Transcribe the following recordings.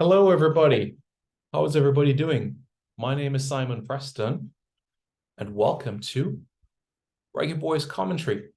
Hello, everybody. How is everybody doing? My name is Simon Preston, and welcome to Reggae Boys Commentary.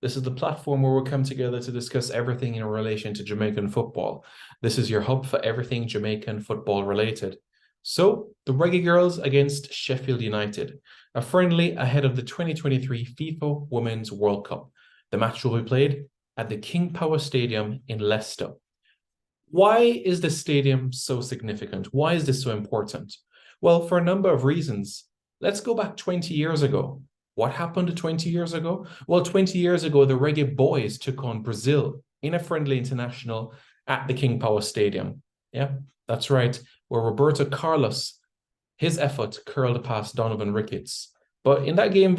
This is the platform where we'll come together to discuss everything in relation to Jamaican football. This is your hub for everything Jamaican football related. So, the Reggae Girls against Sheffield United, a friendly ahead of the 2023 FIFA Women's World Cup. The match will be played at the King Power Stadium in Leicester. Why is this stadium so significant? Why is this so important? Well, for a number of reasons. Let's go back 20 years ago. What happened 20 years ago? Well, 20 years ago, the Reggae Boys took on Brazil in a friendly international at the King Power Stadium. Yeah, that's right, where Roberto Carlos, his effort curled past Donovan Ricketts. But in that game,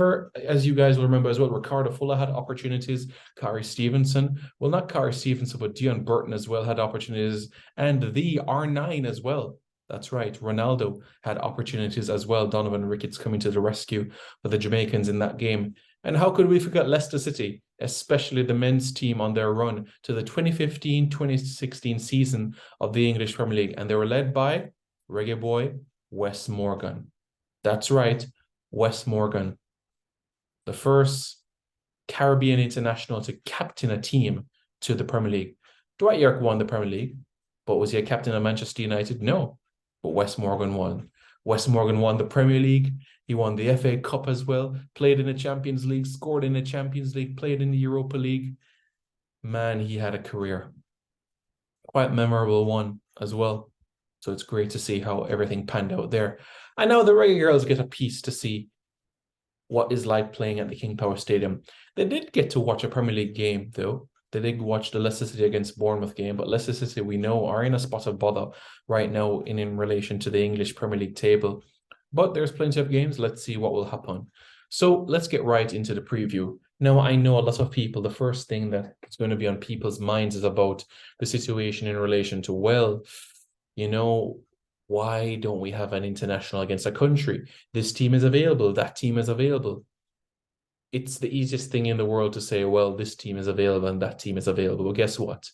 as you guys will remember as well, Ricardo Fuller had opportunities. Kari Stevenson, well, not Kari Stevenson, but Dion Burton as well had opportunities. And the R9 as well. That's right. Ronaldo had opportunities as well. Donovan Ricketts coming to the rescue for the Jamaicans in that game. And how could we forget Leicester City, especially the men's team on their run to the 2015-2016 season of the English Premier League? And they were led by Reggae Boy Wes Morgan. That's right. Wes Morgan, the first Caribbean international to captain a team to the Premier League. Dwight York won the Premier League, but was he a captain of Manchester United? No, but Wes Morgan won. Wes Morgan won the Premier League. He won the FA Cup as well, played in the Champions League, scored in the Champions League, played in the Europa League. Man, he had a career. Quite memorable one as well. So it's great to see how everything panned out there. I know the Reggae Girls get a piece to see what is like playing at the King Power Stadium. They did get to watch a Premier League game, though. They did watch the Leicester City against Bournemouth game, but Leicester City, we know, are in a spot of bother right now in relation to the English Premier League table. But there's plenty of games. Let's see what will happen. So let's get right into the preview. Now, I know a lot of people, the first thing that is going to be on people's minds is about the situation in relation to, well, why don't we have an international against a country? This team is available, that team is available. It's the easiest thing in the world to say, well, this team is available and that team is available. Well, guess what?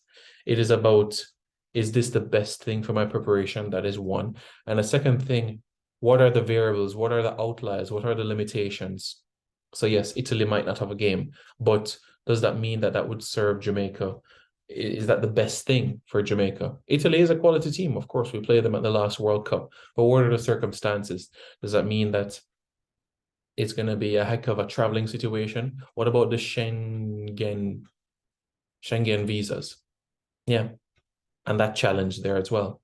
It is about, is this the best thing for my preparation? That is one. And a second thing, what are the variables? What are the outliers? What are the limitations? So yes, Italy might not have a game, but does that mean that that would serve Jamaica? Is that the best thing for Jamaica? Italy is a quality team. Of course, we played them at the last World Cup. But what are the circumstances? Does that mean that it's going to be a heck of a traveling situation? What about the Schengen visas? Yeah, and that challenge there as well.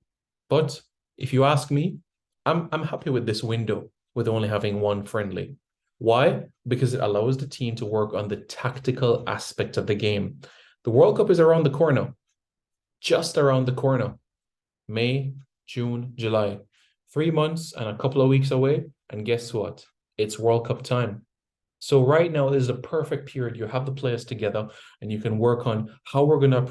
But if you ask me, I'm happy with this window with only having one friendly. Why? Because it allows the team to work on the tactical aspect of the game. The World Cup is around the corner, just around the corner. May, June, July. 3 months and a couple of weeks away. And guess what? It's World Cup time. So right now is the perfect period. You have the players together and you can work on how we're going to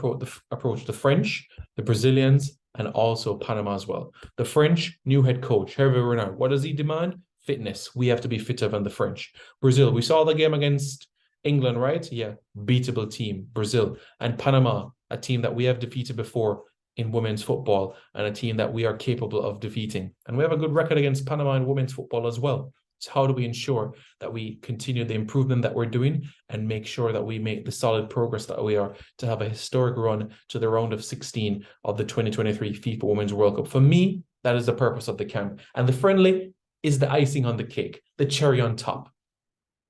approach the French, the Brazilians, and also Panama as well. The French, new head coach, Hervé Renard. What does he demand? Fitness. We have to be fitter than the French. Brazil, we saw the game against England, right? Yeah, beatable team, Brazil. And Panama, a team that we have defeated before in women's football and a team that we are capable of defeating. And we have a good record against Panama in women's football as well. So how do we ensure that we continue the improvement that we're doing and make sure that we make the solid progress that we are to have a historic run to the round of 16 of the 2023 FIFA Women's World Cup? For me, that is the purpose of the camp. And the friendly is the icing on the cake, the cherry on top.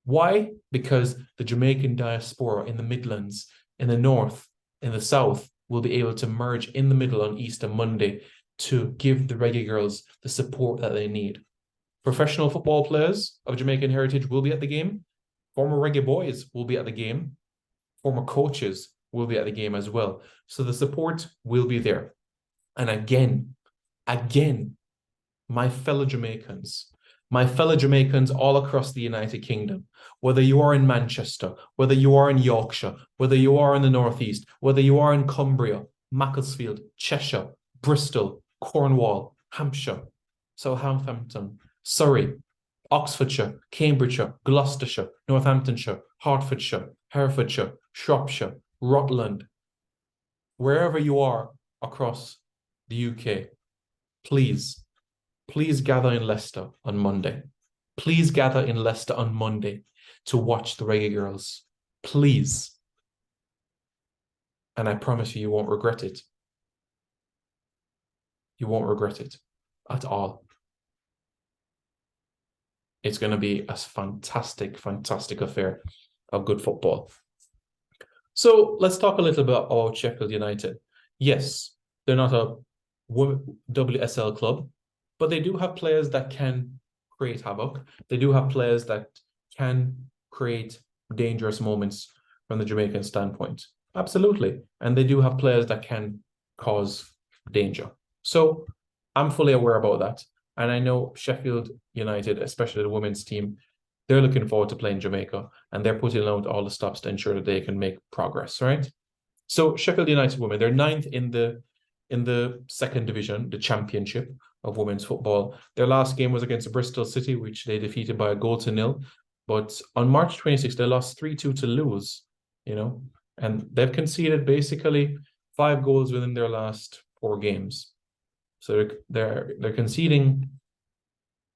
Why? Because the Jamaican diaspora in the Midlands, in the North, in the South, will be able to merge in the middle on Easter Monday to give the Reggae Girls the support that they need. Professional football players of Jamaican heritage will be at the game. Former Reggae Boys will be at the game. Former coaches will be at the game as well. So the support will be there. And again, my fellow Jamaicans all across the United Kingdom, whether you are in Manchester, whether you are in Yorkshire, whether you are in the Northeast, whether you are in Cumbria, Macclesfield, Cheshire, Bristol, Cornwall, Hampshire, Southampton, Surrey, Oxfordshire, Cambridgeshire, Gloucestershire, Northamptonshire, Hertfordshire, Herefordshire, Shropshire, Rutland, wherever you are across the UK, please, please gather in Leicester on Monday. Please gather in Leicester on Monday to watch the Reggae Girls. Please. And I promise you, you won't regret it. You won't regret it at all. It's going to be a fantastic, fantastic affair of good football. So let's talk a little bit about Sheffield United. Yes, they're not a WSL club, but they do have players that can create havoc. They do have players that can create dangerous moments from the Jamaican standpoint. Absolutely. And they do have players that can cause danger. So I'm fully aware about that. And I know Sheffield United, especially the women's team, they're looking forward to playing Jamaica, and they're putting out all the stops to ensure that they can make progress, right? So Sheffield United women, they're ninth in the second division, the championship of women's football. Their last game was against Bristol City, which they defeated by a 0-0. But on March 26th, they lost 3-2 to Lewes, and they've conceded basically 5 goals within their last 4 games. So they're conceding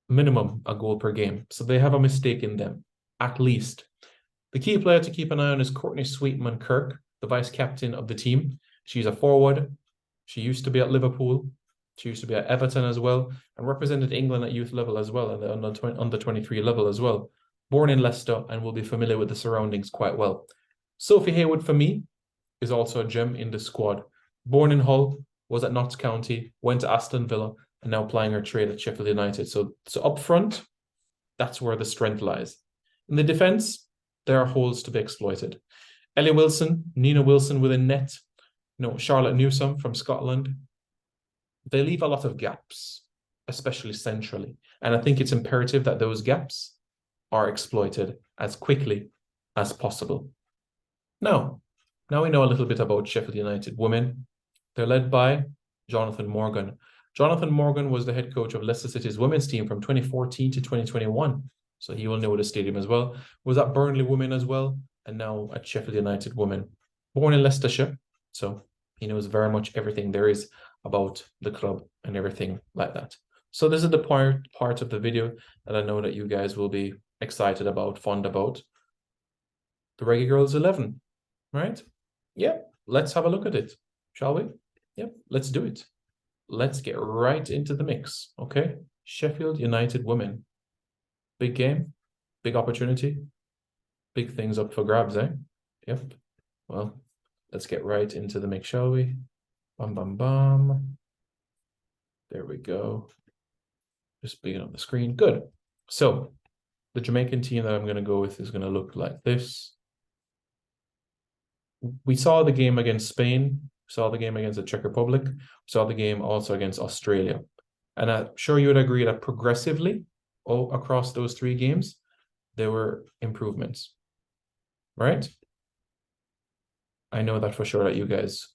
minimum a goal per game. So they have a mistake in them, at least. The key player to keep an eye on is Courtney Sweetman Kirk, the vice captain of the team. She's a forward. She used to be at Liverpool. She used to be at Everton as well, and represented England at youth level as well, and the under 23 level as well. Born in Leicester and will be familiar with the surroundings quite well. Sophie Haywood, for me, is also a gem in the squad. Born in Hull, was at Notts County, went to Aston Villa, and now plying her trade at Sheffield United. So up front, that's where the strength lies. In the defence, there are holes to be exploited. Ellie Wilson, Nina Wilson within net, Charlotte Newsome from Scotland. They leave a lot of gaps, especially centrally. And I think it's imperative that those gaps are exploited as quickly as possible. Now we know a little bit about Sheffield United women. They're led by Jonathan Morgan. Jonathan Morgan was the head coach of Leicester City's women's team from 2014 to 2021. So he will know the stadium as well. Was at Burnley Women as well, and now at Sheffield United Women. Born in Leicestershire, so he knows very much everything there is about the club and everything like that. So this is the part of the video that I know that you guys will be excited about, fond about. The Reggae Girls 11, right? Yeah, let's have a look at it, shall we? Yep, let's do it. Let's get right into the mix, okay? Sheffield United women. Big game, big opportunity, big things up for grabs, eh? Yep. Well, let's get right into the mix, shall we? Bam, bam, bam. There we go. Just being on the screen. Good. So the Jamaican team that I'm going to go with is going to look like this. We saw the game against Spain, saw the game against the Czech Republic, saw the game also against Australia. And I'm sure you would agree that progressively, across those 3 games, there were improvements, right? I know that for sure that you guys,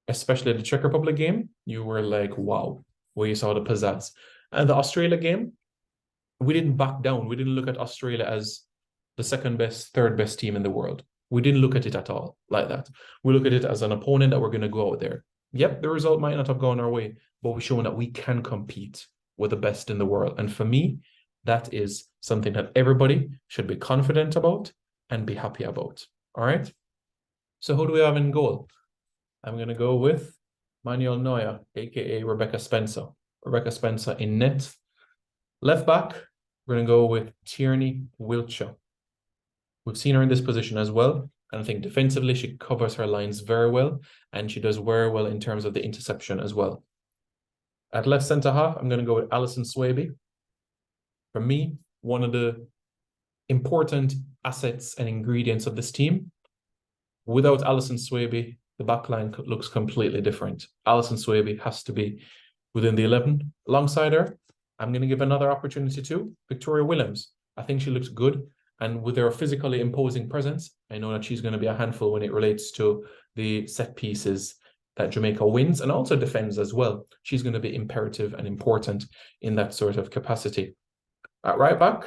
especially the Czech Republic game, you were like, wow, where you saw the pizzazz. And the Australia game, we didn't back down. We didn't look at Australia as the second best, third best team in the world. We didn't look at it at all like that. We look at it as an opponent that we're going to go out there. Yep, the result might not have gone our way, but we're showing that we can compete with the best in the world. And for me, that is something that everybody should be confident about and be happy about. All right? So who do we have in goal? I'm going to go with Manuel Neuer, a.k.a. Rebecca Spencer. Rebecca Spencer in net. Left back, we're going to go with Tierney Wiltshire. We've seen her in this position as well. And I think defensively, she covers her lines very well. And she does very well in terms of the interception as well. At left centre half, I'm going to go with Alison Swaby. For me, one of the important assets and ingredients of this team. Without Alison Swaby, the backline looks completely different. Alison Swaby has to be within the 11. Alongside her, I'm going to give another opportunity to Victoria Williams. I think she looks good. And with her physically imposing presence, I know that she's going to be a handful when it relates to the set pieces that Jamaica wins and also defends as well. She's going to be imperative and important in that sort of capacity. At right back,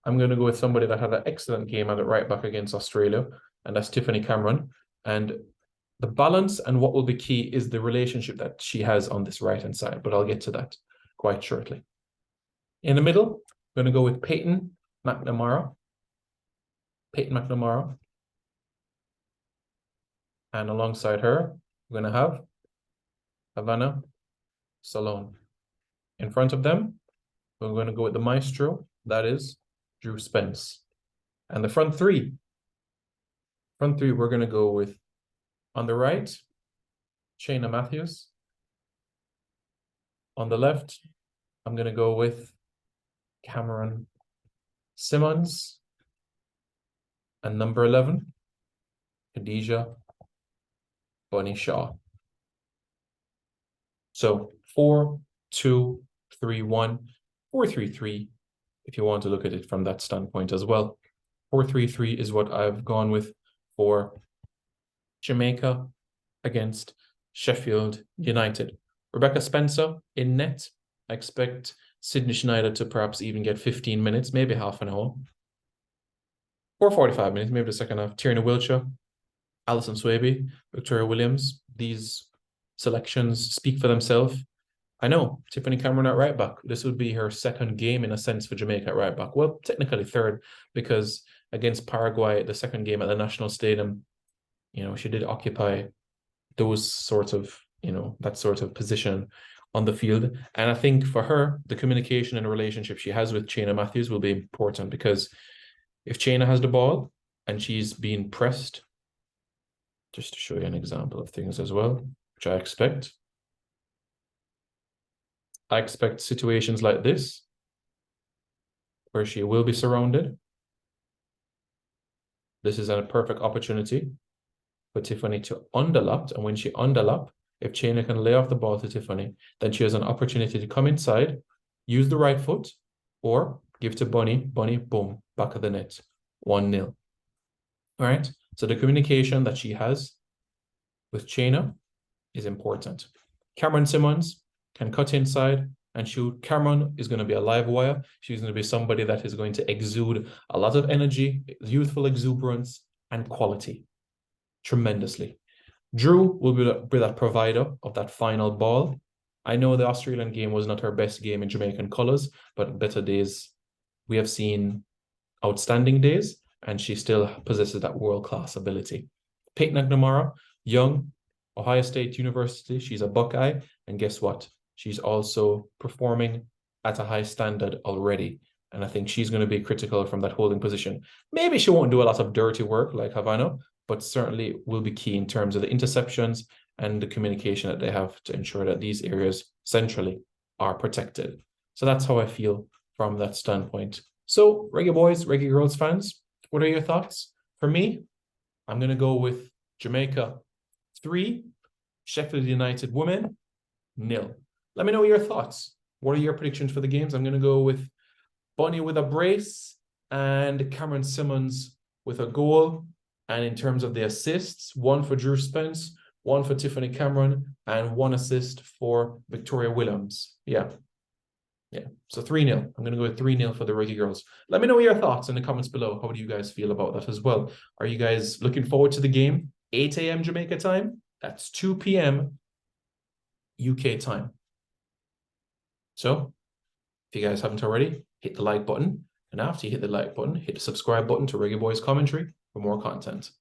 I'm going to go with somebody that had an excellent game at right back against Australia, and that's Tiffany Cameron. And The balance and what will be key is the relationship that she has on this right-hand side, but I'll get to that quite shortly. In the middle, we're going to go with Peyton McNamara. Peyton McNamara. And alongside her, we're going to have Havana Salone. In front of them, we're going to go with the maestro, that is Drew Spence. And the front three, we're going to go with, on the right, Shayna Matthews. On the left, I'm going to go with Cameron Simmons. And number 11, Khadija Bunny Shaw. So 4-2-3-1, 4-3-3, if you want to look at it from that standpoint as well. 4-3-3 is what I've gone with for Jamaica against Sheffield United. Rebecca Spencer in net. I expect Sydney Schneider to perhaps even get 15 minutes, maybe half an hour. Or 45 minutes, maybe the second half. Tierney Wiltshire, Alison Swaby, Victoria Williams. These selections speak for themselves. I know, Tiffany Cameron at right back. This would be her second game in a sense for Jamaica at right back. Well, technically third, because against Paraguay, the second game at the National Stadium, she did occupy those sorts of, that sort of position on the field. And I think for her, the communication and the relationship she has with Shayna Matthews will be important, because if Shayna has the ball and she's being pressed, just to show you an example of things as well, which I expect situations like this, where she will be surrounded. This is a perfect opportunity for Tiffany to underlap. And when she underlap, if Shayna can lay off the ball to Tiffany, then she has an opportunity to come inside, use the right foot, or give to Bunny. Bunny, boom, back of the net, 1-0. All right. So the communication that she has with Shayna is important. Cameron Simmons can cut inside and shoot. Cameron is going to be a live wire. She's going to be somebody that is going to exude a lot of energy, youthful exuberance, and quality tremendously. Drew will be that provider of that final ball. I know the Australian game was not her best game in Jamaican colours, but better days. We have seen outstanding days, and she still possesses that world-class ability. Peyton McNamara, young, Ohio State University. She's a Buckeye, and guess what? She's also performing at a high standard already, and I think she's going to be critical from that holding position. Maybe she won't do a lot of dirty work like Havana, but certainly will be key in terms of the interceptions and the communication that they have to ensure that these areas centrally are protected. So that's how I feel from that standpoint. So, Reggae Boys, Reggae Girls fans, what are your thoughts? For me, I'm going to go with Jamaica 3, Sheffield United women 0. Let me know your thoughts. What are your predictions for the games? I'm going to go with Bunny with a brace and Cameron Simmons with a goal. And in terms of the assists, 1 for Drew Spence, 1 for Tiffany Cameron, and 1 assist for Victoria Williams. Yeah. So 3-0. I'm going to go with 3-0 for the Reggae Girls. Let me know your thoughts in the comments below. How do you guys feel about that as well? Are you guys looking forward to the game? 8 a.m. Jamaica time? That's 2 p.m. UK time. So, if you guys haven't already, hit the like button. And after you hit the like button, hit the subscribe button to Reggae Boys Commentary for more content.